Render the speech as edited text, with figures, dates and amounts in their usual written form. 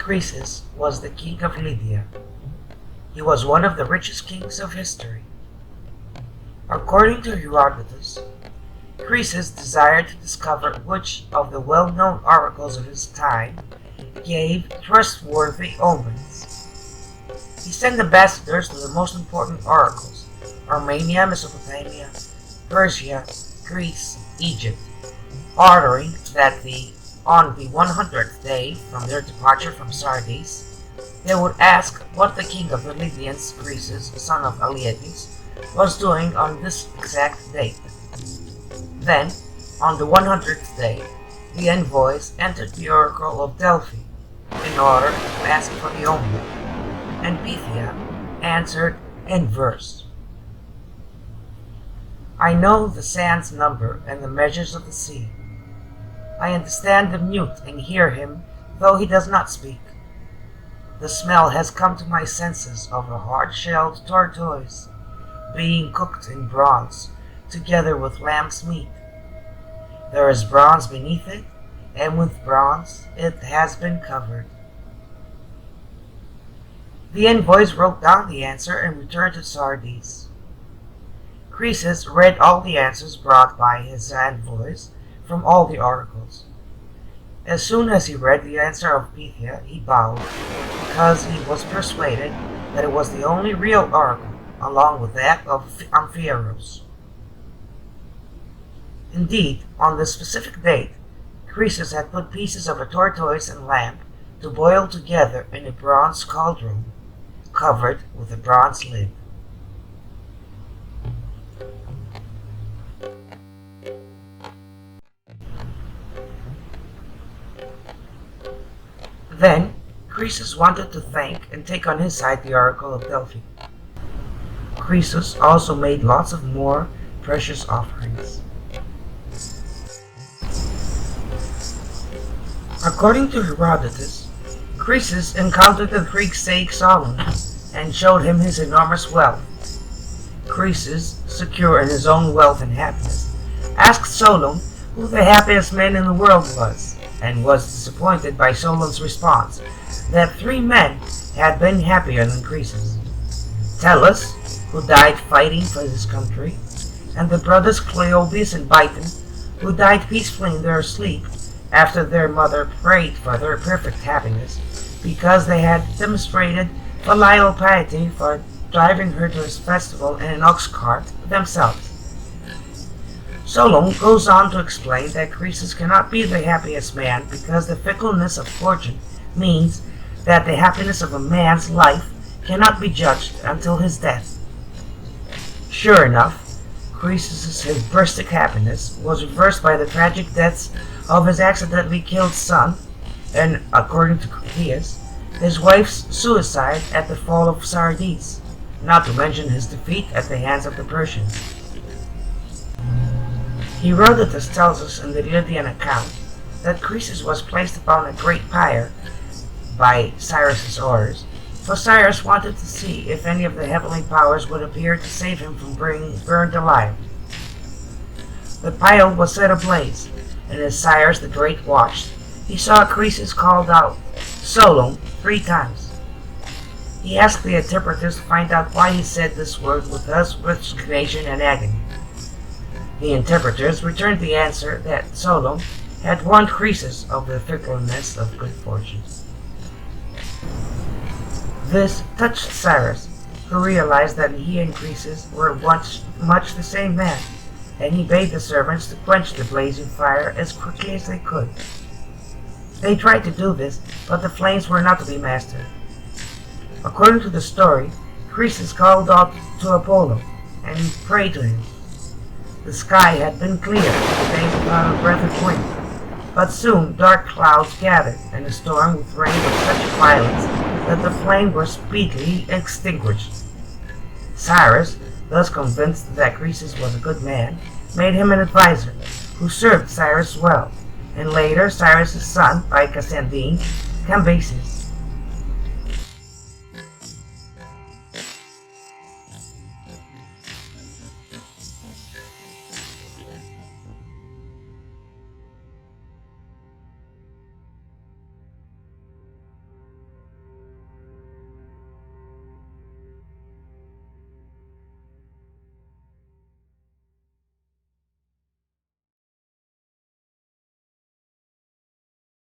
Croesus was the king of Lydia. He was one of the richest kings of history. According to Herodotus, Croesus desired to discover which of the well-known oracles of his time gave trustworthy omens. He sent ambassadors to the most important oracles: Armenia, Mesopotamia, Persia, Greece, Egypt, ordering that on the 100th day from their departure from Sardis, they would ask what the king of the Lydians, Croesus, son of Alyattes, was doing on this exact date. Then, on the 100th day, the envoys entered the oracle of Delphi in order to ask for the omen, and Pythia answered in verse: I know the sand's number and the measures of the sea. I understand the mute and hear him, though he does not speak. The smell has come to my senses of a hard-shelled tortoise, being cooked in bronze, together with lamb's meat. There is bronze beneath it, and with bronze it has been covered. The envoys wrote down the answer and returned to Sardis. Croesus read all the answers brought by his envoys from all the oracles. As soon as he read the answer of Pythia, he bowed, because he was persuaded that it was the only real oracle, along with that of Amphiaraus. Indeed, on this specific date, Croesus had put pieces of a tortoise and lamb to boil together in a bronze cauldron, covered with a bronze lid. Then, Croesus wanted to thank and take on his side the oracle of Delphi. Croesus also made lots of more precious offerings. According to Herodotus, Croesus encountered the Greek sage Solon and showed him his enormous wealth. Croesus, secure in his own wealth and happiness, asked Solon who the happiest man in the world was, and was disappointed by Solon's response that 3 men had been happier than Croesus: Tellus, who died fighting for his country, and the brothers Cleobis and Biton, who died peacefully in their sleep after their mother prayed for their perfect happiness, because they had demonstrated filial piety for driving her to his festival in an ox cart themselves. Solon goes on to explain that Croesus cannot be the happiest man because the fickleness of fortune means that the happiness of a man's life cannot be judged until his death. Sure enough, Croesus' hybristic happiness was reversed by the tragic deaths of his accidentally killed son, and, according to Critias, his wife's suicide at the fall of Sardis, not to mention his defeat at the hands of the Persians. Herodotus tells us in the Lydian account that Croesus was placed upon a great pyre by Cyrus's orders, for Cyrus wanted to see if any of the heavenly powers would appear to save him from being burned alive. The pile was set ablaze, and as Cyrus the Great watched, he saw Croesus called out, Solon, 3 times. He asked the interpreters to find out why he said this word with such resignation and agony. The interpreters returned the answer that Solon had warned Croesus of the fickleness of good fortune. This touched Cyrus, who realized that he and Croesus were much the same man, and he bade the servants to quench the blazing fire as quickly as they could. They tried to do this, but the flames were not to be mastered. According to the story, Croesus called out to Apollo and prayed to him. The sky had been clear, the days without a breath of wind, but soon dark clouds gathered, and a storm with rain of such violence that the flame was speedily extinguished. Cyrus, thus convinced that Croesus was a good man, made him an advisor, who served Cyrus well, and later Cyrus' son by Casandine, Cambyses.